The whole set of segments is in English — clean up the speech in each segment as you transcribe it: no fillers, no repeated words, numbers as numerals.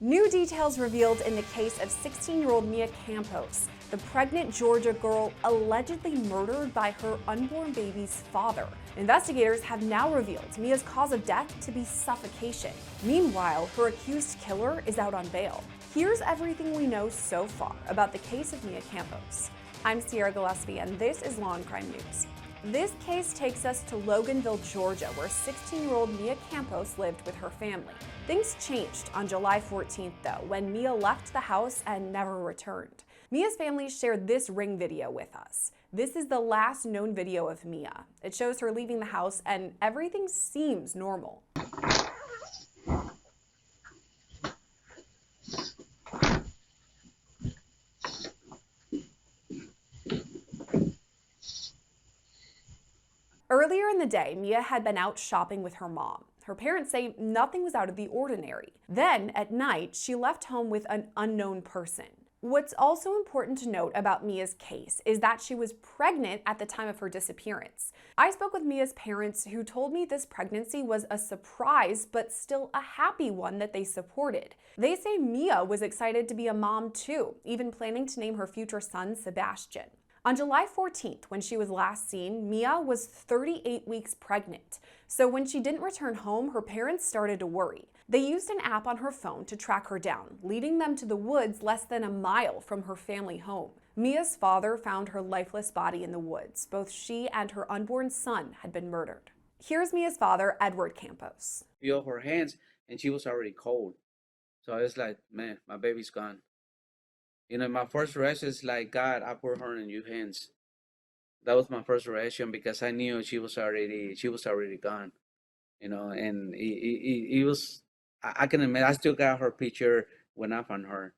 New details revealed in the case of 16-year-old Mia Campos, the pregnant Georgia girl allegedly murdered by her unborn baby's father. Investigators have now revealed Mia's cause of death to be suffocation. Meanwhile, her accused killer is out on bail. Here's everything we know so far about the case of Mia Campos. I'm Gillespie, and this is Law&Crime News. This case takes us to Loganville, Georgia, where 16-year-old Mia Campos lived with her family. Things changed on July 14th, though, when Mia left the house and never returned. Mia's family shared this ring video with us. This is the last known video of Mia. It shows her leaving the house, and everything seems normal. Earlier in the day, Mia had been out shopping with her mom. Her parents say nothing was out of the ordinary. Then, at night, she left home with an unknown person. What's also important to note about Mia's case is that she was pregnant at the time of her disappearance. I spoke with Mia's parents, who told me this pregnancy was a surprise, but still a happy one that they supported. They say Mia was excited to be a mom too, even planning to name her future son Sebastian. On July 14th, when she was last seen, Mia was 38 weeks pregnant. So when she didn't return home, her parents started to worry. They used an app on her phone to track her down, leading them to the woods less than a mile from her family home. Mia's father found her lifeless body in the woods. Both she and her unborn son had been murdered. Here's Mia's father, Edward Campos. Feel her hands, and she was already cold. So it's like, man, my baby's gone. My first reaction is like, God, I put her in your hands. That was my first reaction because I knew she was already gone. And it was, I can admit, I still got her picture when I found her.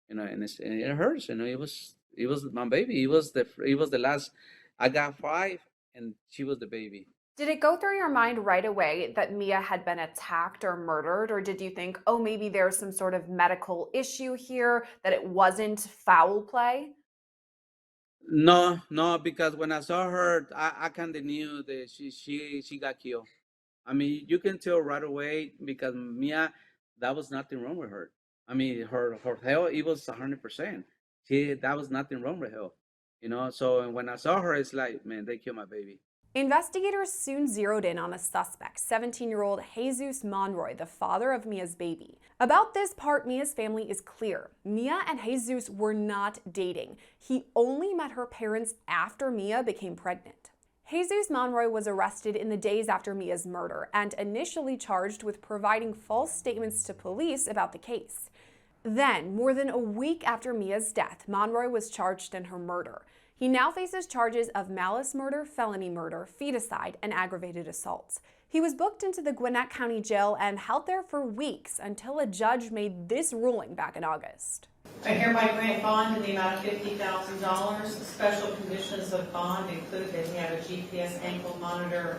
And it hurts. It was my baby. It was the last. I got 5, and she was the baby. Did it go through your mind right away that Mia had been attacked or murdered, or did you think, oh, maybe there's some sort of medical issue here, that it wasn't foul play? No, because when I saw her, I kind of knew that she got killed. I mean, you can tell right away because Mia, that was nothing wrong with her. I mean, her health, it was 100%. That was nothing wrong with her. So when I saw her, it's like, man, they killed my baby. Investigators soon zeroed in on a suspect, 17-year-old Jesus Monroy, the father of Mia's baby. About this part, Mia's family is clear. Mia and Jesus were not dating. He only met her parents after Mia became pregnant. Jesus Monroy was arrested in the days after Mia's murder and initially charged with providing false statements to police about the case. Then, more than a week after Mia's death, Monroy was charged in her murder. He now faces charges of malice murder, felony murder, feticide, and aggravated assault. He was booked into the Gwinnett County Jail and held there for weeks until a judge made this ruling back in August. I hereby grant bond in the amount of $50,000. Special conditions of bond include that he have a GPS ankle monitor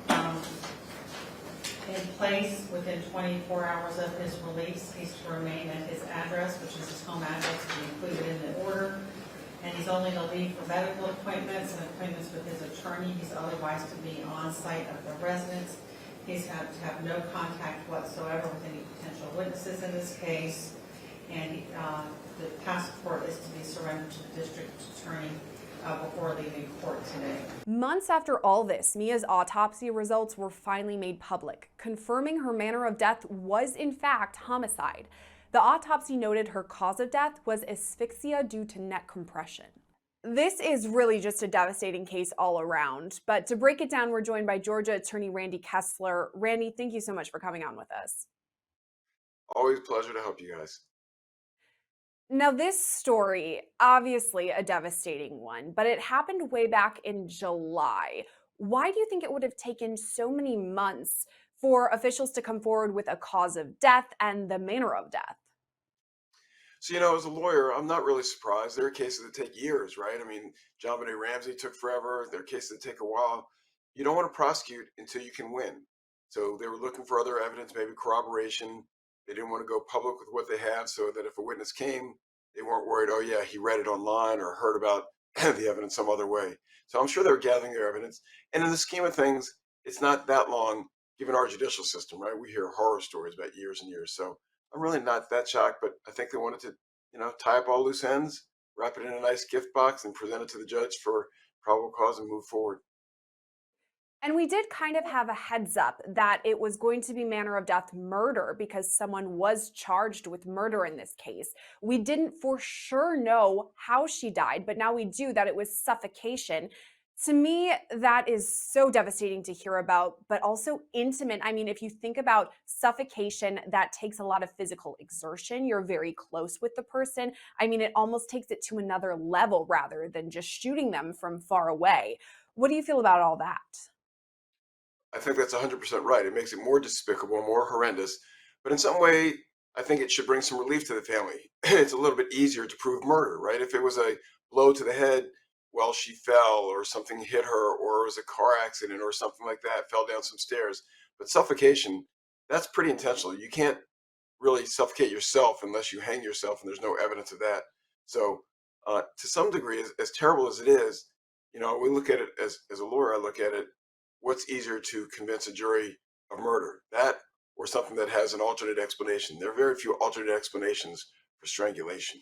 in place within 24 hours of his release. He's to remain at his address, which is his home address, to be included in the order. And he's only to leave for medical appointments and appointments with his attorney. He's otherwise to be on site of the residence. He's got to have no contact whatsoever with any potential witnesses in this case. And the passport is to be surrendered to the district attorney before leaving court today. Months after all this, Mia's autopsy results were finally made public, confirming her manner of death was in fact homicide. The autopsy noted her cause of death was asphyxia due to neck compression. This is really just a devastating case all around, but to break it down, we're joined by Georgia attorney Randy Kessler. Randy, thank you so much for coming on with us. Always a pleasure to help you guys. Now, this story, obviously a devastating one, but it happened way back in July. Why do you think it would have taken so many months for officials to come forward with a cause of death and the manner of death? So, as a lawyer, I'm not really surprised. There are cases that take years, right? I mean, John Benet Ramsey took forever. There are cases that take a while. You don't want to prosecute until you can win. So they were looking for other evidence, maybe corroboration. They didn't want to go public with what they had so that if a witness came, they weren't worried, oh yeah, he read it online or heard about the evidence some other way. So I'm sure they were gathering their evidence. And in the scheme of things, it's not that long given our judicial system, right? We hear horror stories about years and years. So I'm really not that shocked, but I think they wanted to, tie up all loose ends, wrap it in a nice gift box, and present it to the judge for probable cause and move forward. And we did kind of have a heads up that it was going to be manner of death murder because someone was charged with murder in this case. We didn't for sure know how she died, but now we do that it was suffocation. To me, that is so devastating to hear about, but also intimate. I mean, if you think about suffocation, that takes a lot of physical exertion. You're very close with the person. I mean, it almost takes it to another level rather than just shooting them from far away. What do you feel about all that? I think that's 100% right. It makes it more despicable, more horrendous. But in some way, I think it should bring some relief to the family. It's a little bit easier to prove murder, right? If it was a blow to the head while she fell, or something hit her, or it was a car accident or something like that, fell down some stairs. But suffocation, that's pretty intentional. You can't really suffocate yourself unless you hang yourself, and there's no evidence of that. So, to some degree, as terrible as it is, we look at it as a lawyer. I look at it. What's easier to convince a jury of murder, that or something that has an alternate explanation? There are very few alternate explanations for strangulation.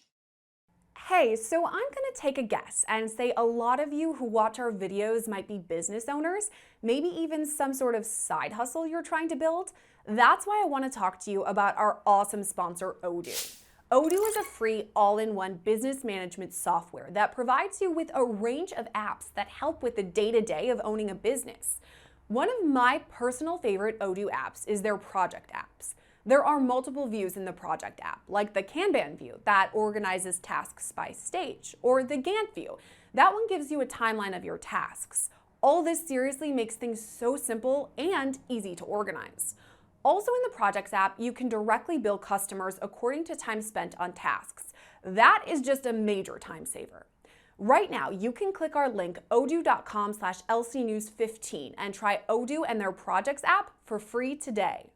Hey, so I'm gonna take a guess and say a lot of you who watch our videos might be business owners, maybe even some sort of side hustle you're trying to build. That's why I wanna talk to you about our awesome sponsor, Odoo. Odoo is a free all-in-one business management software that provides you with a range of apps that help with the day-to-day of owning a business. One of my personal favorite Odoo apps is their project apps. There are multiple views in the project app, like the Kanban view that organizes tasks by stage, or the Gantt view. That one gives you a timeline of your tasks. All this seriously makes things so simple and easy to organize. Also in the Projects app, you can directly bill customers according to time spent on tasks. That is just a major time saver. Right now, you can click our link odoo.com/lcnews15 and try Odoo and their Projects app for free today.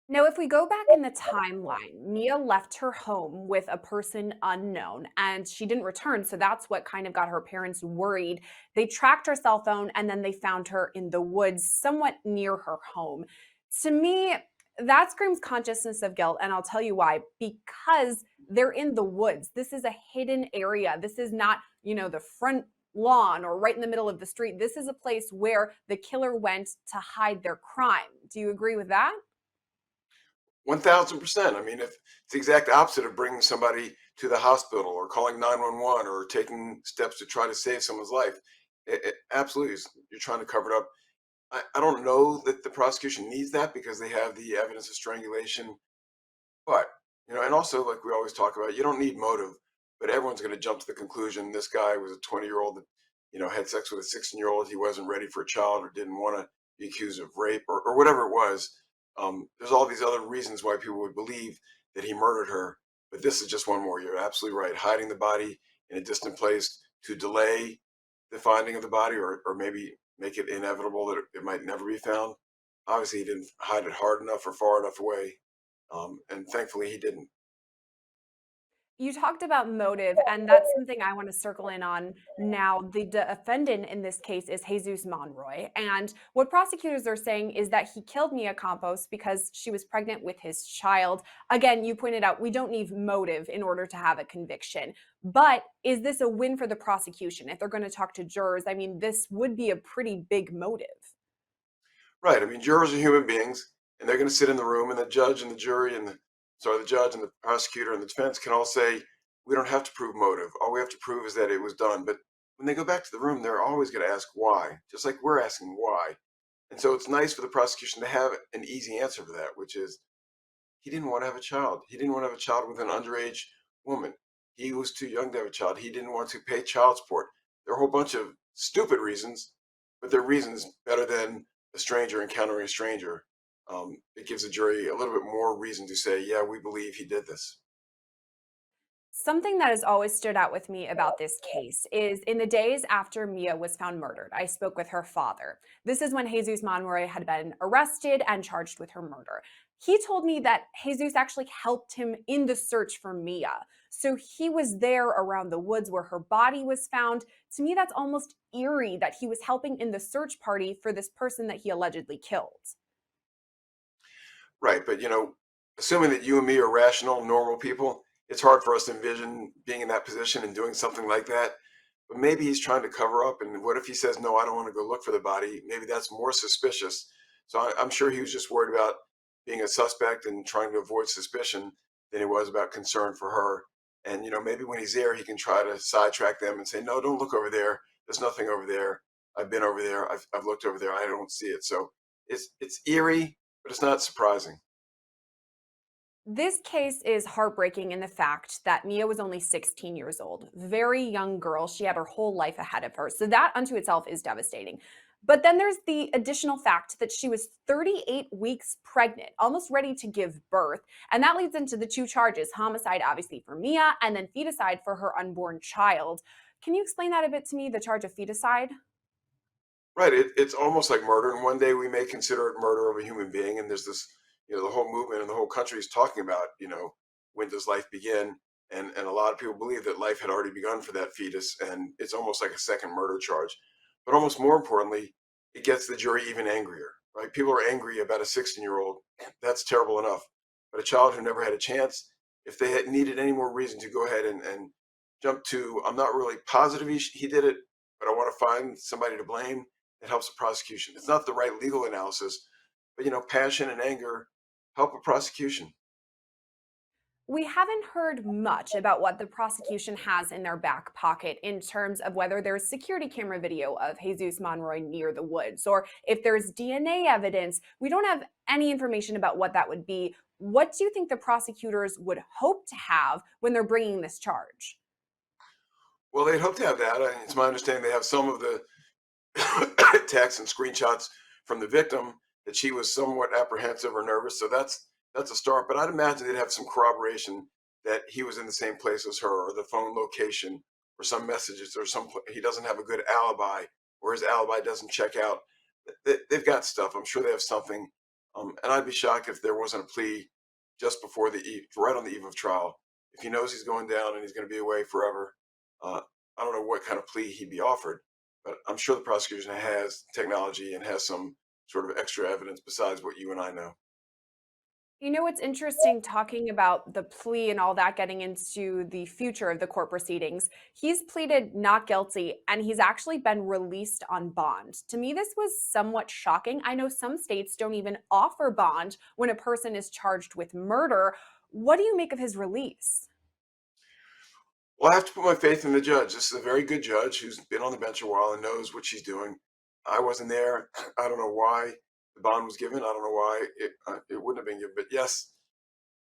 Now, if we go back in the timeline, Mia left her home with a person unknown and she didn't return. So that's what kind of got her parents worried. They tracked her cell phone and then they found her in the woods, somewhat near her home. To me, that screams consciousness of guilt. And I'll tell you why. Because they're in the woods. This is a hidden area. This is not, the front lawn or right in the middle of the street. This is a place where the killer went to hide their crime. Do you agree with that? 1000%. I mean, if it's the exact opposite of bringing somebody to the hospital or calling 911 or taking steps to try to save someone's life, it absolutely is. You're trying to cover it up. I don't know that the prosecution needs that because they have the evidence of strangulation. But, and also, like we always talk about, you don't need motive, but everyone's going to jump to the conclusion this guy was a 20-year-old that, had sex with a 16-year-old. He wasn't ready for a child or didn't want to be accused of rape or whatever it was. There's all these other reasons why people would believe that he murdered her. But this is just one more. You're absolutely right. Hiding the body in a distant place to delay the finding of the body, or maybe make it inevitable that it might never be found. Obviously, he didn't hide it hard enough or far enough away. And thankfully, he didn't. You talked about motive, and that's something I want to circle in on now. The defendant in this case is Jesus Monroy. And what prosecutors are saying is that he killed Mia Campos because she was pregnant with his child. Again, you pointed out we don't need motive in order to have a conviction. But is this a win for the prosecution? If they're going to talk to jurors, I mean, this would be a pretty big motive. Right. I mean, jurors are human beings, and they're going to sit in the room, and the judge and the jury and the judge and the prosecutor and the defense can all say, we don't have to prove motive. All we have to prove is that it was done. But when they go back to the room, they're always going to ask why, just like we're asking why. And so it's nice for the prosecution to have an easy answer for that, which is he didn't want to have a child. He didn't want to have a child with an underage woman. He was too young to have a child. He didn't want to pay child support. There are a whole bunch of stupid reasons, but they're reasons better than a stranger encountering a stranger. It gives the jury a little bit more reason to say, yeah, we believe he did this. Something that has always stood out with me about this case is in the days after Mia was found murdered, I spoke with her father. This is when Jesus Monroy had been arrested and charged with her murder. He told me that Jesus actually helped him in the search for Mia. So he was there around the woods where her body was found. To me, that's almost eerie that he was helping in the search party for this person that he allegedly killed. Right. But, assuming that you and me are rational, normal people, it's hard for us to envision being in that position and doing something like that. But maybe he's trying to cover up. And what if he says, no, I don't want to go look for the body? Maybe that's more suspicious. So I'm sure he was just worried about being a suspect and trying to avoid suspicion than he was about concern for her. And, maybe when he's there, he can try to sidetrack them and say, no, don't look over there. There's nothing over there. I've been over there. I've looked over there. I don't see it. So it's eerie, but it's not surprising. This case is heartbreaking in the fact that Mia was only 16 years old, very young girl. She had her whole life ahead of her. So that unto itself is devastating. But then there's the additional fact that she was 38 weeks pregnant, almost ready to give birth. And that leads into the two charges: homicide, obviously, for Mia, and then feticide for her unborn child. Can you explain that a bit to me, the charge of feticide? Right. It's almost like murder. And one day we may consider it murder of a human being. And there's this, the whole movement and the whole country is talking about, when does life begin? And a lot of people believe that life had already begun for that fetus. And it's almost like a second murder charge. But almost more importantly, it gets the jury even angrier, right? People are angry about a 16-year-old. That's terrible enough. But a child who never had a chance, if they had needed any more reason to go ahead and jump to, I'm not really positive he did it, but I want to find somebody to blame, it helps the prosecution. It's not the right legal analysis, but passion and anger help a prosecution. We haven't heard much about what the prosecution has in their back pocket in terms of whether there's security camera video of Jesus Monroy near the woods or if there's DNA evidence. We don't have any information about what that would be. What do you think the prosecutors would hope to have when they're bringing this charge? Well, they'd hope to have that. It's my understanding they have some of the texts and screenshots from the victim that she was somewhat apprehensive or nervous. So that's a start. But I'd imagine they'd have some corroboration that he was in the same place as her, or the phone location, or some messages, or he doesn't have a good alibi, or his alibi doesn't check out. They've got stuff. I'm sure they have something. And I'd be shocked if there wasn't a plea just before right on the eve of trial. If he knows he's going down and he's going to be away forever, uh, I don't know what kind of plea he'd be offered, but I'm sure the prosecution has technology and has some sort of extra evidence besides what you and I know. You know, it's interesting talking about the plea and all that, getting into the future of the court proceedings. He's pleaded not guilty and he's actually been released on bond. To me, this was somewhat shocking. I know some states don't even offer bond when a person is charged with murder. What do you make of his release? Well, I have to put my faith in the judge. This is a very good judge who's been on the bench a while and knows what she's doing. I wasn't there. I don't know why the bond was given. I don't know why it wouldn't have been given. But yes,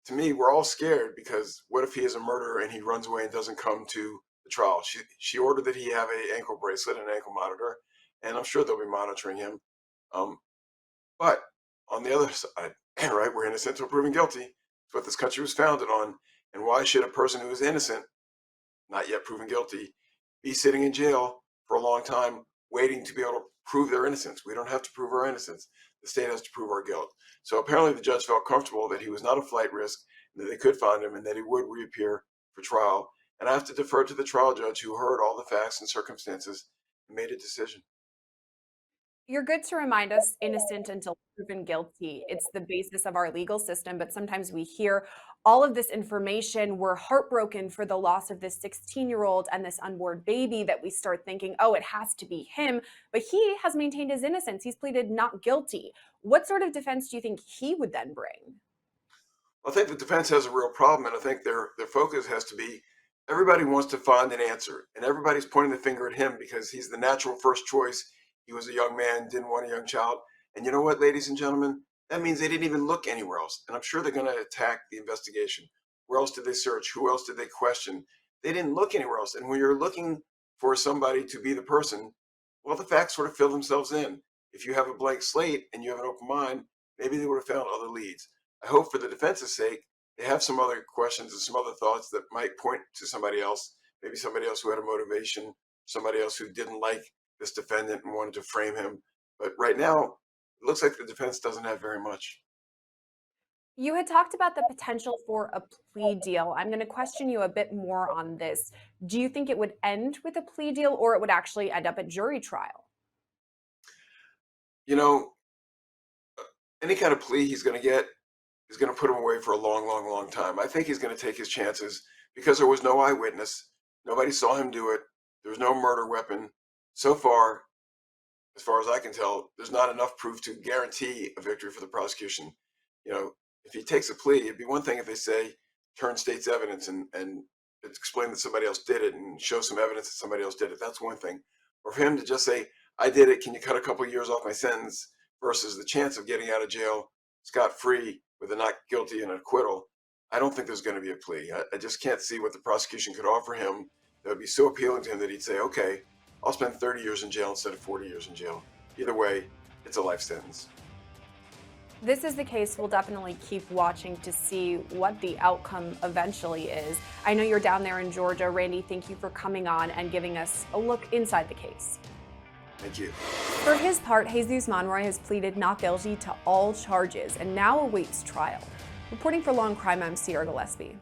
to me, we're all scared because what if he is a murderer and he runs away and doesn't come to the trial? She ordered that he have a ankle bracelet and an ankle monitor, and I'm sure they'll be monitoring him. Um, but on the other side, right, we're innocent until proven guilty. It's what this country was founded on. And why should a person who is innocent, not yet proven guilty, be sitting in jail for a long time waiting to be able to prove their innocence? We don't have to prove our innocence. The state has to prove our guilt. So apparently the judge felt comfortable that he was not a flight risk, that they could find him, and that he would reappear for trial. And I have to defer to the trial judge who heard all the facts and circumstances and made a decision. You're good to remind us innocent until proven guilty. It's the basis of our legal system, but sometimes we hear all of this information. We're heartbroken for the loss of this 16-year-old and this unborn baby that we start thinking, oh, it has to be him. But he has maintained his innocence. He's pleaded not guilty. What sort of defense do you think he would then bring? I think the defense has a real problem, and I think their focus has to be everybody wants to find an answer, and everybody's pointing the finger at him because he's the natural first choice. He was a young man, didn't want a young child. And you know what, ladies and gentlemen? That means they didn't even look anywhere else. And I'm sure they're going to attack the investigation. Where else did they search? Who else did they question? They didn't look anywhere else. And when you're looking for somebody to be the person, well, the facts sort of fill themselves in. If you have a blank slate and you have an open mind, maybe they would have found other leads. I hope for the defense's sake, they have some other questions and some other thoughts that might point to somebody else, maybe somebody else who had a motivation, somebody else who didn't like this defendant and wanted to frame him. But right now, it looks like the defense doesn't have very much. You had talked about the potential for a plea deal. I'm going to question you a bit more on this. Do you think it would end with a plea deal or it would actually end up at jury trial? You know, any kind of plea he's going to get, is going to put him away for a long, long, long time. I think he's going to take his chances because there was no eyewitness. Nobody saw him do it. There was no murder weapon. So far as I can tell, there's not enough proof to guarantee a victory for the prosecution. You know, if he takes a plea, it'd be one thing if they say, turn state's evidence and explain that somebody else did it and show some evidence that somebody else did it. That's one thing. Or for him to just say, I did it, can you cut a couple of years off my sentence, versus the chance of getting out of jail scot-free with a not guilty and an acquittal. I don't think there's going to be a plea. I just can't see what the prosecution could offer him that would be so appealing to him that he'd say, okay, I'll spend 30 years in jail instead of 40 years in jail. Either way, it's a life sentence. This is the case we'll definitely keep watching to see what the outcome eventually is. I know you're down there in Georgia. Randy, thank you for coming on and giving us a look inside the case. Thank you. For his part, Jesus Monroy has pleaded not guilty to all charges and now awaits trial. Reporting for Law&Crime, I'm Gillespie.